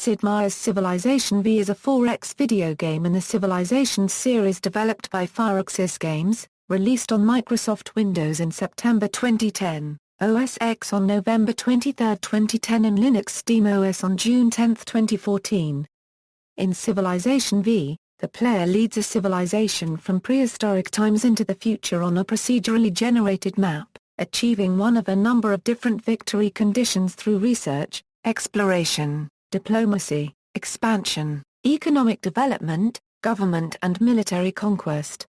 Sid Meier's Civilization V is a 4X video game in the Civilizations series developed by Firaxis Games, released on Microsoft Windows in September 2010, OS X on November 23, 2010 and Linux SteamOS on June 10, 2014. In Civilization V, the player leads a civilization from prehistoric times into the future on a procedurally generated map, achieving one of a number of different victory conditions through research, exploration, diplomacy, expansion, economic development, government and military conquest.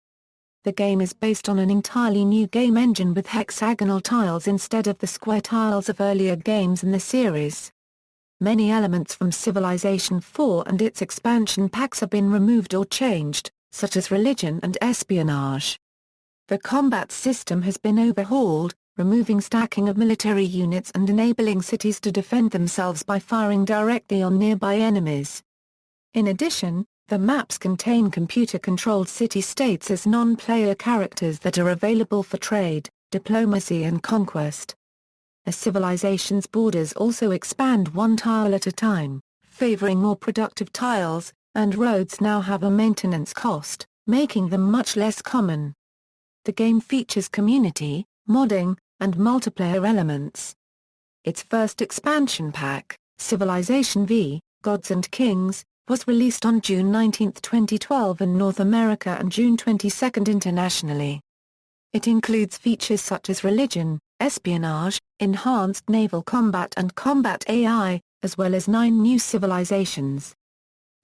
The game is based on an entirely new game engine with hexagonal tiles instead of the square tiles of earlier games in the series. Many elements from Civilization 4 and its expansion packs have been removed or changed, such as religion and espionage. The combat system has been overhauled, removing stacking of military units and enabling cities to defend themselves by firing directly on nearby enemies. In addition, the maps contain computer-controlled city-states as non-player characters that are available for trade, diplomacy and conquest. A civilization's borders also expand one tile at a time, favoring more productive tiles, and roads now have a maintenance cost, making them much less common. The game features community, modding, and multiplayer elements. Its first expansion pack, Civilization V, Gods and Kings, was released on June 19, 2012 in North America and June 22 internationally. It includes features such as religion, espionage, enhanced naval combat and combat AI, as well as 9 new civilizations.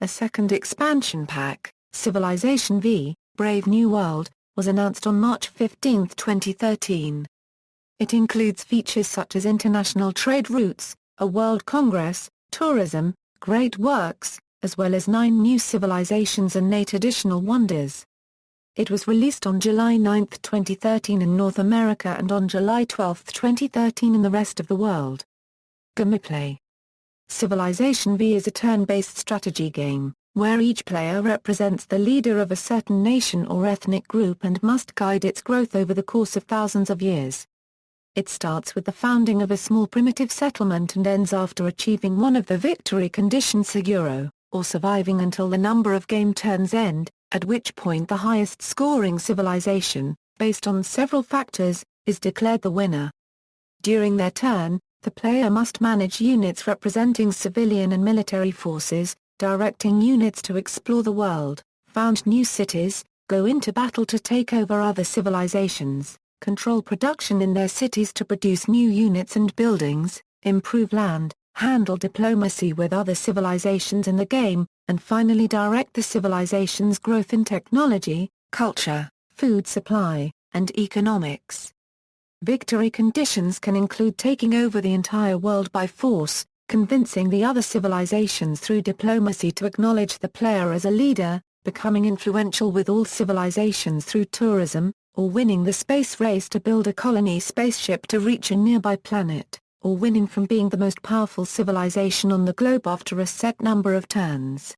A second expansion pack, Civilization V, Brave New World, was announced on March 15, 2013. It includes features such as international trade routes, a world congress, tourism, great works, as well as 9 new civilizations and 8 additional wonders. It was released on July 9, 2013 in North America and on July 12, 2013 in the rest of the world. Gameplay. Civilization V is a turn-based strategy game, where each player represents the leader of a certain nation or ethnic group and must guide its growth over the course of thousands of years. It starts with the founding of a small primitive settlement and ends after achieving one of the victory conditions Seguro, or surviving until the number of game turns end, at which point the highest scoring civilization, based on several factors, is declared the winner. During their turn, the player must manage units representing civilian and military forces, directing units to explore the world, found new cities, go into battle to take over other civilizations, control production in their cities to produce new units and buildings, improve land, handle diplomacy with other civilizations in the game, and finally direct the civilization's growth in technology, culture, food supply, and economics. Victory conditions can include taking over the entire world by force, convincing the other civilizations through diplomacy to acknowledge the player as a leader, becoming influential with all civilizations through tourism, or winning the space race to build a colony spaceship to reach a nearby planet, or winning from being the most powerful civilization on the globe after a set number of turns.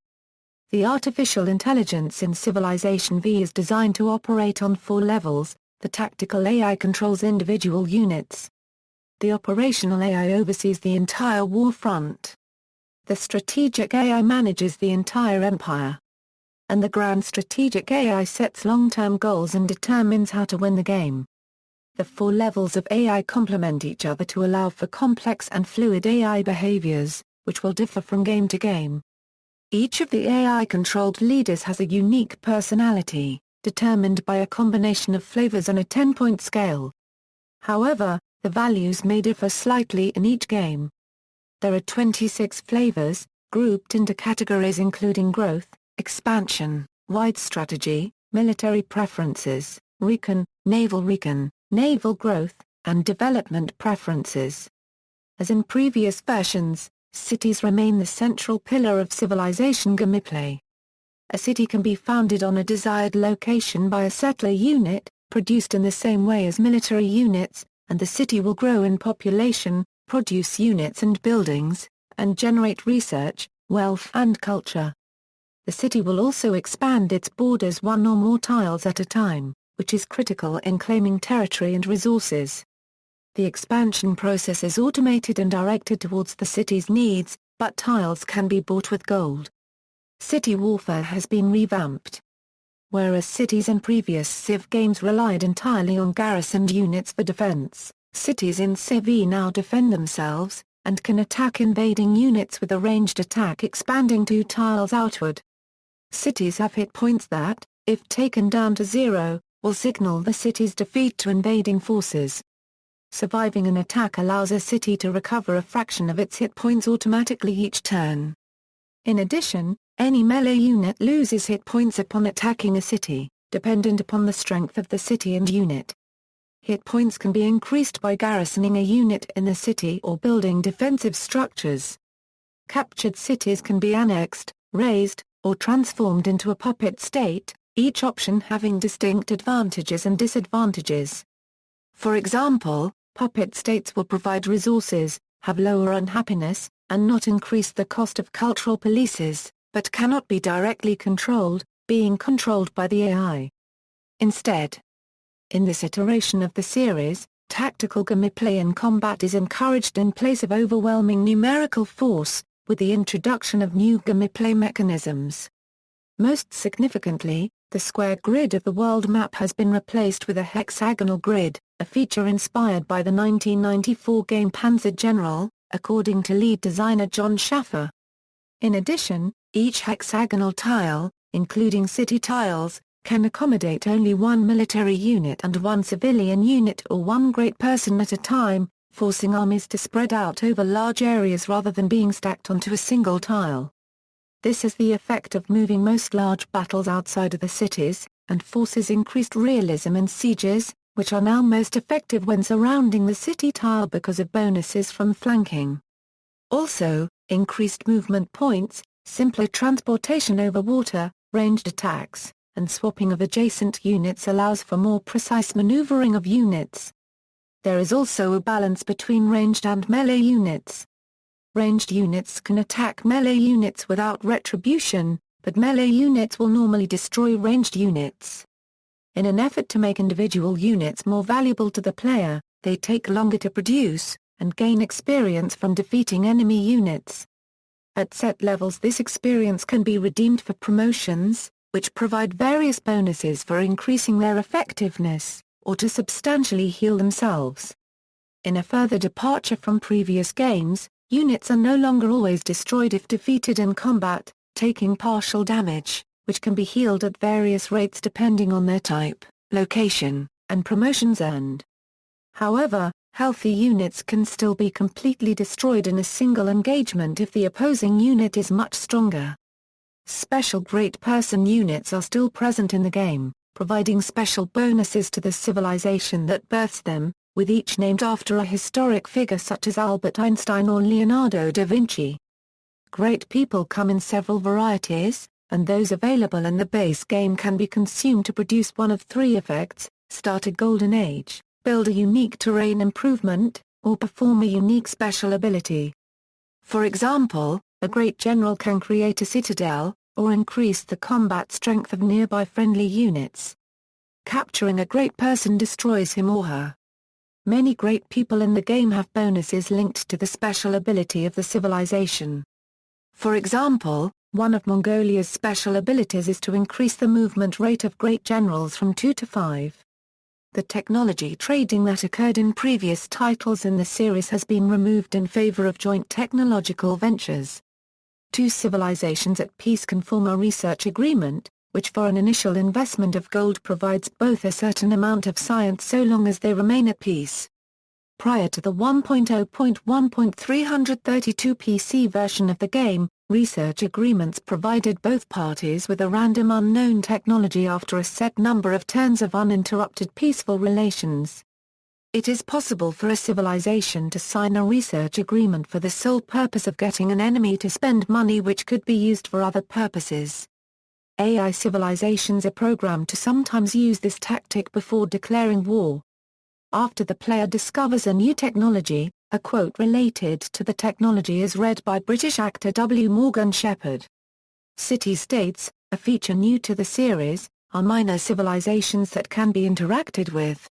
The artificial intelligence in Civilization V is designed to operate on 4 levels. The tactical AI controls individual units. The operational AI oversees the entire war front. The strategic AI manages the entire empire. And the grand strategic AI sets long-term goals and determines how to win the game. The 4 levels of AI complement each other to allow for complex and fluid AI behaviors, which will differ from game to game. Each of the AI-controlled leaders has a unique personality, determined by a combination of flavors on a 10-point scale. However, the values may differ slightly in each game. There are 26 flavors, grouped into categories including growth, expansion, wide strategy, military preferences, recon, naval growth, and development preferences. As in previous versions, cities remain the central pillar of civilization gameplay. A city can be founded on a desired location by a settler unit, produced in the same way as military units, and the city will grow in population, produce units and buildings, and generate research, wealth and culture. The city will also expand its borders 1 or more tiles at a time, which is critical in claiming territory and resources. The expansion process is automated and directed towards the city's needs, but tiles can be bought with gold. City warfare has been revamped. Whereas cities in previous Civ games relied entirely on garrisoned units for defense, cities in Civ E now defend themselves, and can attack invading units with a ranged attack expanding 2 tiles outward. Cities have hit points that, if taken down to 0, will signal the city's defeat to invading forces. Surviving an attack allows a city to recover a fraction of its hit points automatically each turn. In addition, any melee unit loses hit points upon attacking a city, dependent upon the strength of the city and unit. Hit points can be increased by garrisoning a unit in the city or building defensive structures. Captured cities can be annexed, razed, or transformed into a puppet state, each option having distinct advantages and disadvantages. For example, puppet states will provide resources, have lower unhappiness, and not increase the cost of cultural polices, but cannot be directly controlled, being controlled by the AI. Instead, in this iteration of the series, tactical gameplay in combat is encouraged in place of overwhelming numerical force, with the introduction of new gameplay mechanisms. Most significantly, the square grid of the world map has been replaced with a hexagonal grid, a feature inspired by the 1994 game Panzer General, according to lead designer John Schaffer. In addition, each hexagonal tile, including city tiles, can accommodate only one military unit and one civilian unit or one great person at a time, forcing armies to spread out over large areas rather than being stacked onto a single tile. This has the effect of moving most large battles outside of the cities, and forces increased realism in sieges, which are now most effective when surrounding the city tile because of bonuses from flanking. Also, increased movement points, simpler transportation over water, ranged attacks, and swapping of adjacent units allows for more precise maneuvering of units. There is also a balance between ranged and melee units. Ranged units can attack melee units without retribution, but melee units will normally destroy ranged units. In an effort to make individual units more valuable to the player, they take longer to produce, and gain experience from defeating enemy units. At set levels this experience can be redeemed for promotions, which provide various bonuses for increasing their effectiveness, or to substantially heal themselves. In a further departure from previous games, units are no longer always destroyed if defeated in combat, taking partial damage, which can be healed at various rates depending on their type, location, and promotions earned. However, healthy units can still be completely destroyed in a single engagement if the opposing unit is much stronger. Special great person units are still present in the game, providing special bonuses to the civilization that births them, with each named after a historic figure such as Albert Einstein or Leonardo da Vinci. Great people come in several varieties, and those available in the base game can be consumed to produce one of 3 effects: start a golden age, build a unique terrain improvement, or perform a unique special ability. For example, a great general can create a citadel, or increase the combat strength of nearby friendly units. Capturing a great person destroys him or her. Many great people in the game have bonuses linked to the special ability of the civilization. For example, one of Mongolia's special abilities is to increase the movement rate of great generals from 2 to 5. The technology trading that occurred in previous titles in the series has been removed in favor of joint technological ventures. 2 civilizations at peace can form a research agreement, which for an initial investment of gold provides both a certain amount of science so long as they remain at peace. Prior to the 1.0.1.332 PC version of the game, research agreements provided both parties with a random unknown technology after a set number of turns of uninterrupted peaceful relations. It is possible for a civilization to sign a research agreement for the sole purpose of getting an enemy to spend money which could be used for other purposes. AI civilizations are programmed to sometimes use this tactic before declaring war. After the player discovers a new technology, a quote related to the technology is read by British actor W. Morgan Shepherd. City-states, a feature new to the series, are minor civilizations that can be interacted with.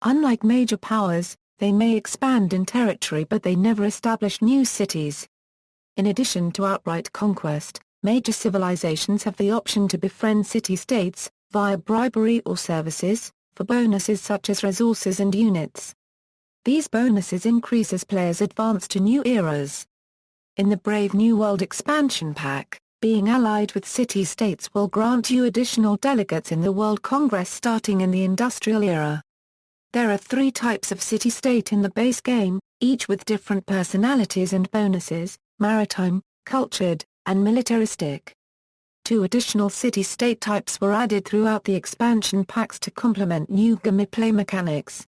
Unlike major powers, they may expand in territory but they never establish new cities. In addition to outright conquest, major civilizations have the option to befriend city-states, via bribery or services, for bonuses such as resources and units. These bonuses increase as players advance to new eras. In the Brave New World expansion pack, being allied with city-states will grant you additional delegates in the World Congress starting in the Industrial Era. There are 3 types of city-state in the base game, each with different personalities and bonuses: maritime, cultured, and militaristic. 2 additional city-state types were added throughout the expansion packs to complement new gameplay mechanics.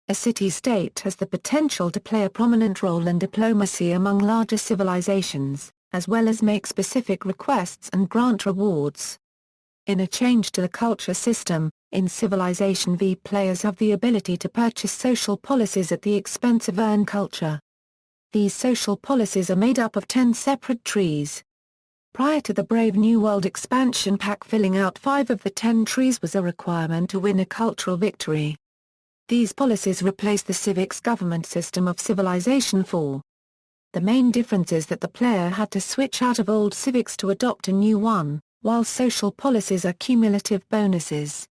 A city-state has the potential to play a prominent role in diplomacy among larger civilizations, as well as make specific requests and grant rewards. In a change to the culture system, in Civilization V players have the ability to purchase social policies at the expense of earned culture. These social policies are made up of 10 separate trees. Prior to the Brave New World expansion pack, filling out 5 of the 10 trees was a requirement to win a cultural victory. These policies replace the civics government system of Civilization IV. The main difference is that the player had to switch out of old civics to adopt a new one, while social policies are cumulative bonuses.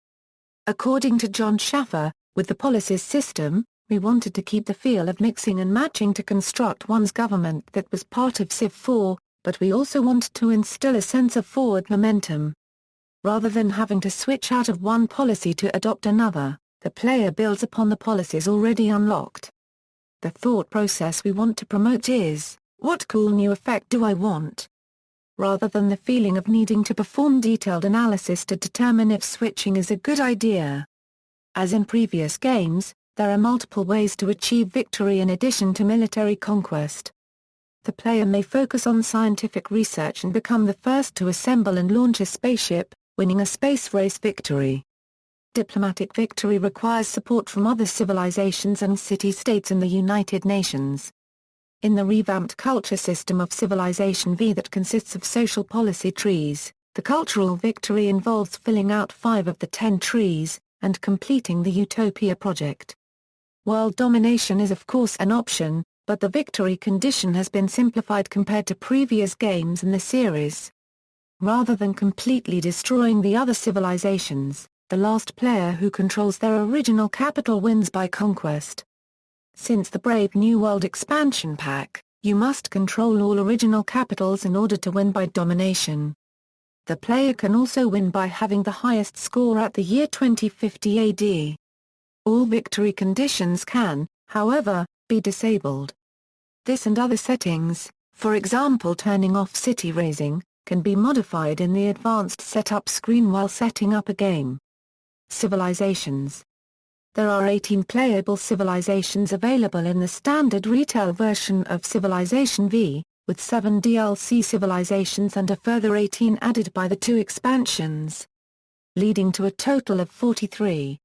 According to John Schaffer, with the policies system, we wanted to keep the feel of mixing and matching to construct one's government that was part of Civ 4, but we also wanted to instill a sense of forward momentum. Rather than having to switch out of one policy to adopt another, the player builds upon the policies already unlocked. The thought process we want to promote is, what cool new effect do I want? Rather than the feeling of needing to perform detailed analysis to determine if switching is a good idea. As in previous games, there are multiple ways to achieve victory in addition to military conquest. The player may focus on scientific research and become the first to assemble and launch a spaceship, winning a space race victory. Diplomatic victory requires support from other civilizations and city-states in the United Nations. In the revamped culture system of Civilization V that consists of social policy trees, the cultural victory involves filling out 5 of the 10 trees, and completing the Utopia project. World domination is of course an option, but the victory condition has been simplified compared to previous games in the series. Rather than completely destroying the other civilizations, the last player who controls their original capital wins by conquest. Since the Brave New World expansion pack, you must control all original capitals in order to win by domination. The player can also win by having the highest score at the year 2050 AD. All victory conditions can, however, be disabled. This and other settings, for example turning off city raising, can be modified in the advanced setup screen while setting up a game. Civilizations. There are 18 playable civilizations available in the standard retail version of Civilization V, with 7 DLC civilizations and a further 18 added by the 2 expansions, leading to a total of 43.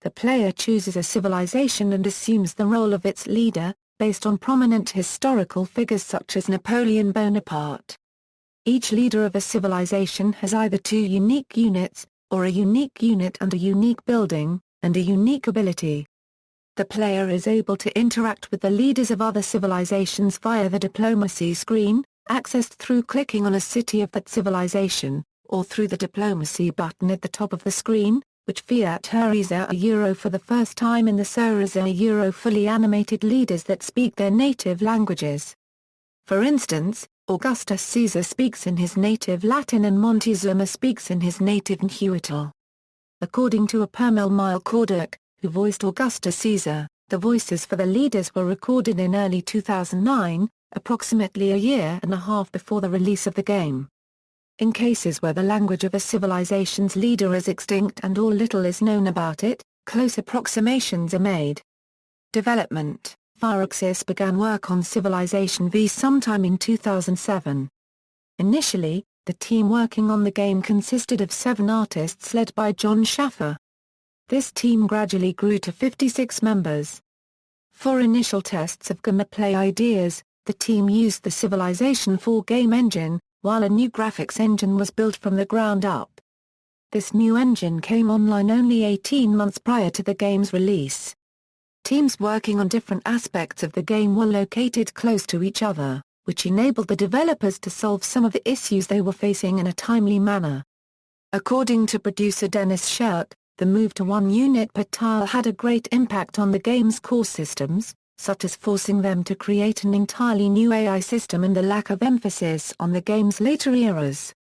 The player chooses a civilization and assumes the role of its leader, based on prominent historical figures such as Napoleon Bonaparte. Each leader of a civilization has either 2 unique units, or a unique unit and a unique building, and a unique ability. The player is able to interact with the leaders of other civilizations via the diplomacy screen, accessed through clicking on a city of that civilization, or through the diplomacy button at the top of the screen, which features a Euro for the first time in the series a Euro fully animated leaders that speak their native languages. For instance, Augustus Caesar speaks in his native Latin and Montezuma speaks in his native Nahuatl. According to a Meier Corduk, who voiced Augustus Caesar, the voices for the leaders were recorded in early 2009, approximately a year and a half before the release of the game. In cases where the language of a civilization's leader is extinct and or little is known about it, close approximations are made. Development. Firaxis began work on Civilization V sometime in 2007. Initially, the team working on the game consisted of 7 artists led by John Schaffer. This team gradually grew to 56 members. For initial tests of gameplay ideas, the team used the Civilization 4 game engine, while a new graphics engine was built from the ground up. This new engine came online only 18 months prior to the game's release. Teams working on different aspects of the game were located close to each other, which enabled the developers to solve some of the issues they were facing in a timely manner. According to producer Dennis Shirk, the move to one unit per tile had a great impact on the game's core systems, such as forcing them to create an entirely new AI system and the lack of emphasis on the game's later eras.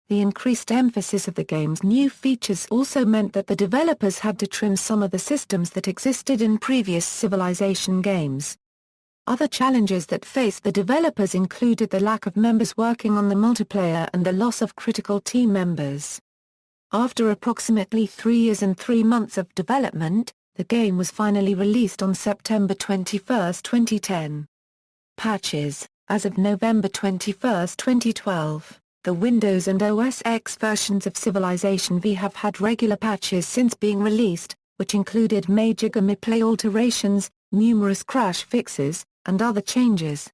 The increased emphasis of the game's new features also meant that the developers had to trim some of the systems that existed in previous Civilization games. Other challenges that faced the developers included the lack of members working on the multiplayer and the loss of critical team members. After approximately 3 years and 3 months of development, the game was finally released on September 21, 2010. Patches. As of November 21, 2012, the Windows and OS X versions of Civilization V have had regular patches since being released, which included major gameplay alterations, numerous crash fixes, and other changes.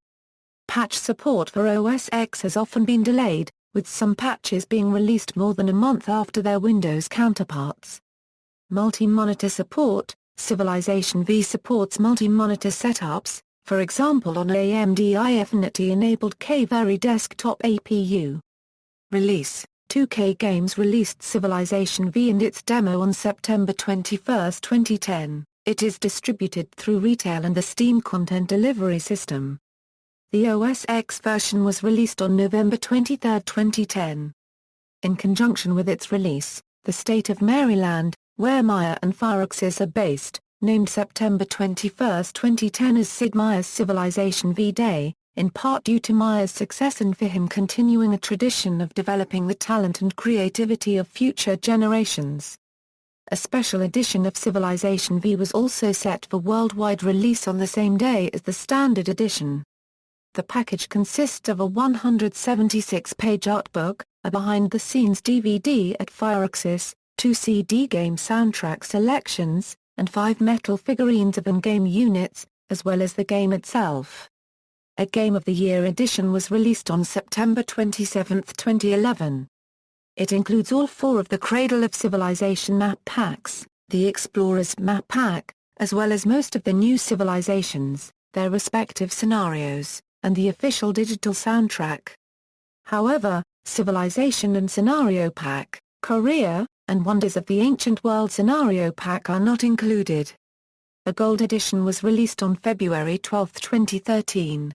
Patch support for OS X has often been delayed, with some patches being released more than a month after their Windows counterparts. Multi-monitor support. Civilization V supports multi-monitor setups, for example on AMD Infinity-enabled Kaveri desktop APU. Release. 2K Games released Civilization V and its demo on September 21, 2010. It is distributed through retail and the Steam Content Delivery System. The OS X version was released on November 23, 2010. In conjunction with its release, the state of Maryland, where Meier and Firaxis are based, named September 21, 2010 as Sid Meier's Civilization V Day, in part due to Meier's success and for him continuing a tradition of developing the talent and creativity of future generations. A special edition of Civilization V was also set for worldwide release on the same day as the standard edition. The package consists of a 176-page artbook, a behind-the-scenes DVD at Firaxis, 2 CD game soundtrack selections, and 5 metal figurines of in-game units, as well as the game itself. A Game of the Year edition was released on September 27, 2011. It includes all 4 of the Cradle of Civilization map packs, the Explorer's map pack, as well as most of the new civilizations, their respective scenarios, and the official digital soundtrack. However, Civilization and Scenario Pack, Korea, and Wonders of the Ancient World Scenario Pack are not included. A Gold edition was released on February 12, 2013.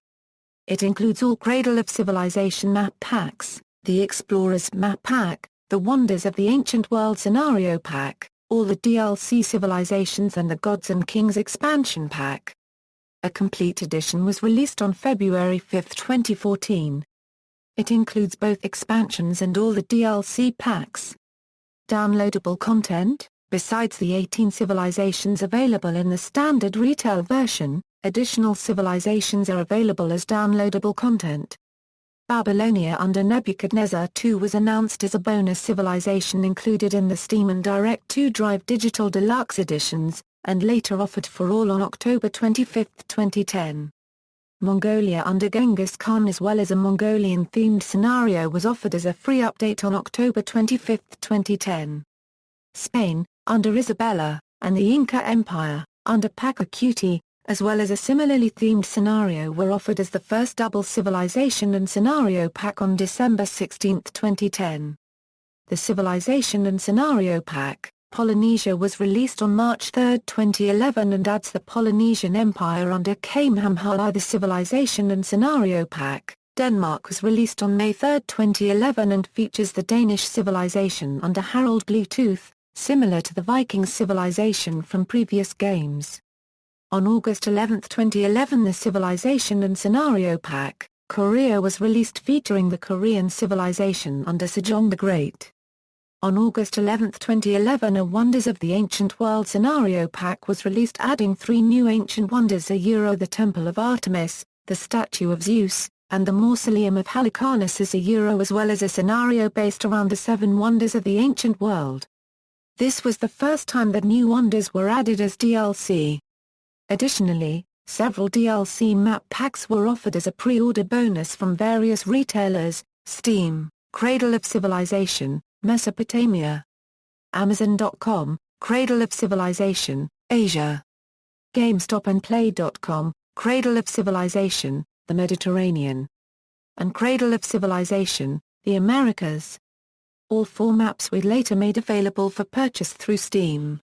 It includes all Cradle of Civilization map packs, the Explorer's map pack, the Wonders of the Ancient World Scenario Pack, all the DLC civilizations and the Gods and Kings expansion pack. A complete edition was released on February 5, 2014. It includes both expansions and all the DLC packs. Downloadable content. Besides the 18 civilizations available in the standard retail version, additional civilizations are available as downloadable content. Babylonia under Nebuchadnezzar II was announced as a bonus civilization included in the Steam and Direct2 Drive Digital Deluxe editions, and later offered for all on October 25, 2010. Mongolia under Genghis Khan as well as a Mongolian-themed scenario was offered as a free update on October 25, 2010. Spain, under Isabella, and the Inca Empire, under Pachacuti, as well as a similarly themed scenario were offered as the first double civilization and scenario pack on December 16, 2010. The Civilization and Scenario Pack, Polynesia was released on March 3, 2011 and adds the Polynesian Empire under Kamehameha. The Civilization and Scenario Pack, Denmark was released on May 3, 2011 and features the Danish civilization under Harald Bluetooth, similar to the Viking civilization from previous games. On August 11, 2011 the Civilization and Scenario Pack, Korea was released featuring the Korean civilization under Sejong the Great. On August 11, 2011 a Wonders of the Ancient World Scenario Pack was released adding 3 new ancient wonders: the Temple of Artemis, the Statue of Zeus, and the Mausoleum of Halicarnassus, as well as a scenario based around the 7 wonders of the ancient world. This was the first time that new wonders were added as DLC. Additionally, several DLC map packs were offered as a pre-order bonus from various retailers: Steam, Cradle of Civilization, Mesopotamia. Amazon.com, Cradle of Civilization, Asia. GameStop and Play.com, Cradle of Civilization, the Mediterranean, and Cradle of Civilization, the Americas. All 4 maps were later made available for purchase through Steam.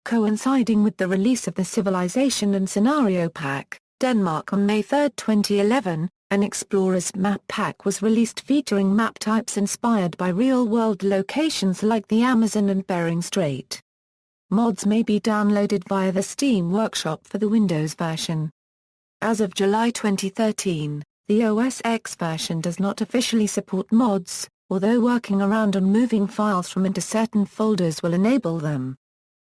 Coinciding with the release of the Civilization and Scenario Pack, Denmark on May 3, 2011, an Explorers map pack was released featuring map types inspired by real-world locations like the Amazon and Bering Strait. Mods may be downloaded via the Steam Workshop for the Windows version. As of July 2013, the OS X version does not officially support mods, although working around and moving files from into certain folders will enable them.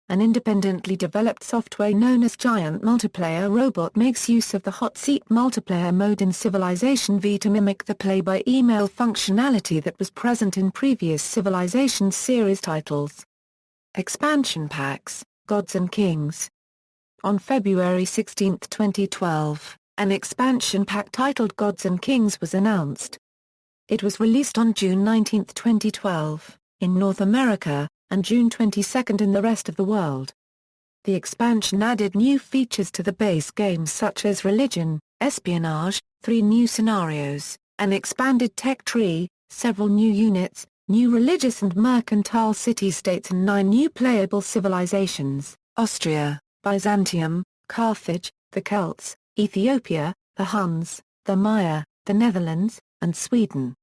An independently developed software known as Giant Multiplayer Robot makes use of the hot seat multiplayer mode in Civilization V to mimic the play-by-email functionality that was present in previous Civilization series titles. Expansion Packs, Gods and Kings. On February 16, 2012, an expansion pack titled Gods and Kings was announced. It was released on June 19, 2012, in North America, and June 22 in the rest of the world. The expansion added new features to the base game such as religion, espionage, 3 new scenarios, an expanded tech tree, several new units, new religious and mercantile city-states and 9 new playable civilizations: Austria, Byzantium, Carthage, the Celts, Ethiopia, the Huns, the Meier, the Netherlands, and Sweden.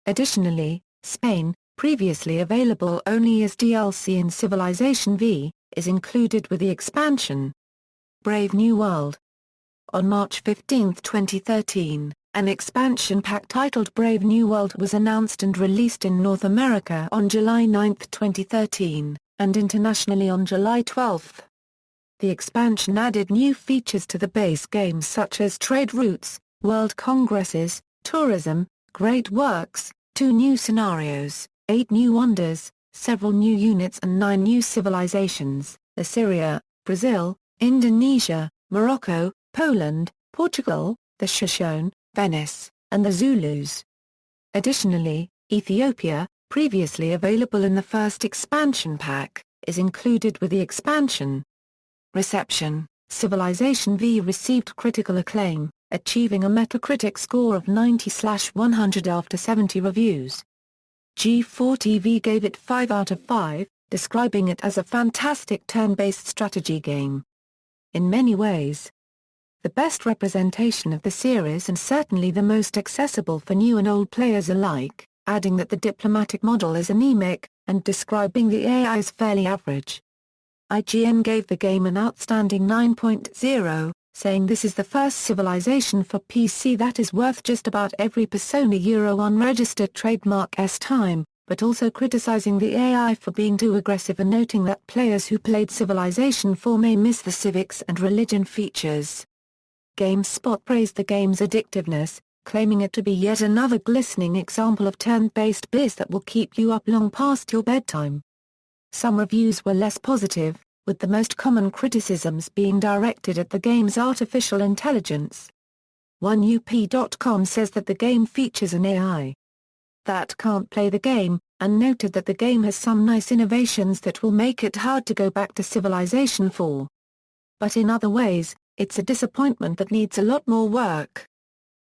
Additionally, Spain, previously available only as DLC in Civilization V, is included with the expansion. Brave New World. On March 15, 2013, an expansion pack titled Brave New World was announced and released in North America on July 9, 2013, and internationally on July 12. The expansion added new features to the base game such as trade routes, world congresses, tourism, great works, 2 new scenarios, 8 new wonders, several new units and 9 new civilizations: Assyria, Brazil, Indonesia, Morocco, Poland, Portugal, the Shoshone, Venice, and the Zulus. Additionally, Ethiopia, previously available in the first expansion pack, is included with the expansion. Reception: Civilization V received critical acclaim, achieving a Metacritic score of 90/100 after 70 reviews. G4TV gave it 5 out of 5, describing it as a fantastic turn-based strategy game. In many ways, the best representation of the series and certainly the most accessible for new and old players alike, adding that the diplomatic model is anemic, and describing the AI as fairly average. IGN gave the game an outstanding 9.0, saying this is the first Civilization for PC that is worth just about every Persona unregistered trademark's time, but also criticizing the AI for being too aggressive and noting that players who played Civilization 4 may miss the civics and religion features. GameSpot praised the game's addictiveness, claiming it to be yet another glistening example of turn-based biz that will keep you up long past your bedtime. Some reviews were less positive, with the most common criticisms being directed at the game's artificial intelligence. OneUp.com says that the game features an AI that can't play the game, and noted that the game has some nice innovations that will make it hard to go back to Civilization 4. But in other ways, it's a disappointment that needs a lot more work.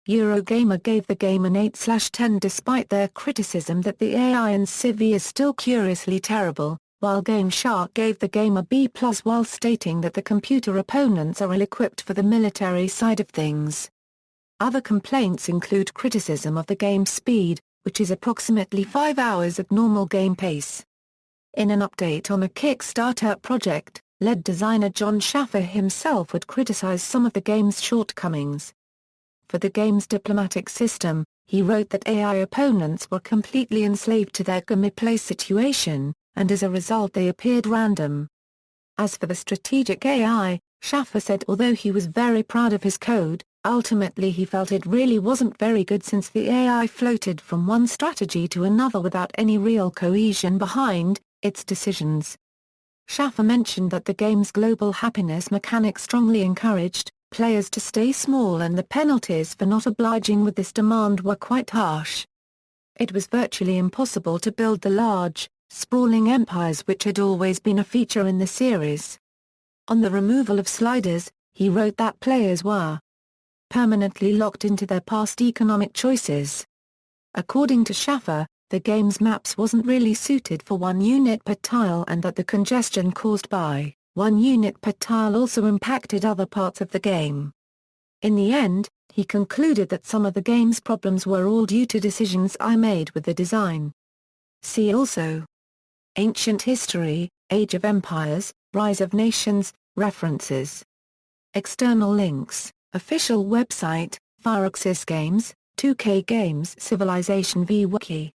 Eurogamer gave the game an 8/10 despite their criticism that the AI in Civ V is still curiously terrible, while GameShark gave the game a B+ while stating that the computer opponents are ill-equipped for the military side of things. Other complaints include criticism of the game's speed, which is approximately 5 hours at normal game pace. In an update on a Kickstarter project, lead designer John Schaffer himself would criticize some of the game's shortcomings. For the game's diplomatic system, he wrote that AI opponents were completely enslaved to their gameplay situation, and as a result they appeared random. As for the strategic AI, Schaffer said although he was very proud of his code, ultimately he felt it really wasn't very good since the AI floated from one strategy to another without any real cohesion behind its decisions. Schaffer mentioned that the game's global happiness mechanic strongly encouraged players to stay small and the penalties for not obliging with this demand were quite harsh. It was virtually impossible to build the large, sprawling empires which had always been a feature in the series. On the removal of sliders, he wrote that players were permanently locked into their past economic choices. According to Schaffer, the game's maps wasn't really suited for 1 unit per tile and that the congestion caused by 1 unit per tile also impacted other parts of the game. In the end, he concluded that some of the game's problems were all due to decisions I made with the design. See also: Ancient History, Age of Empires, Rise of Nations, References. External links, Official website, Firaxis Games, 2K Games Civilization v Wiki.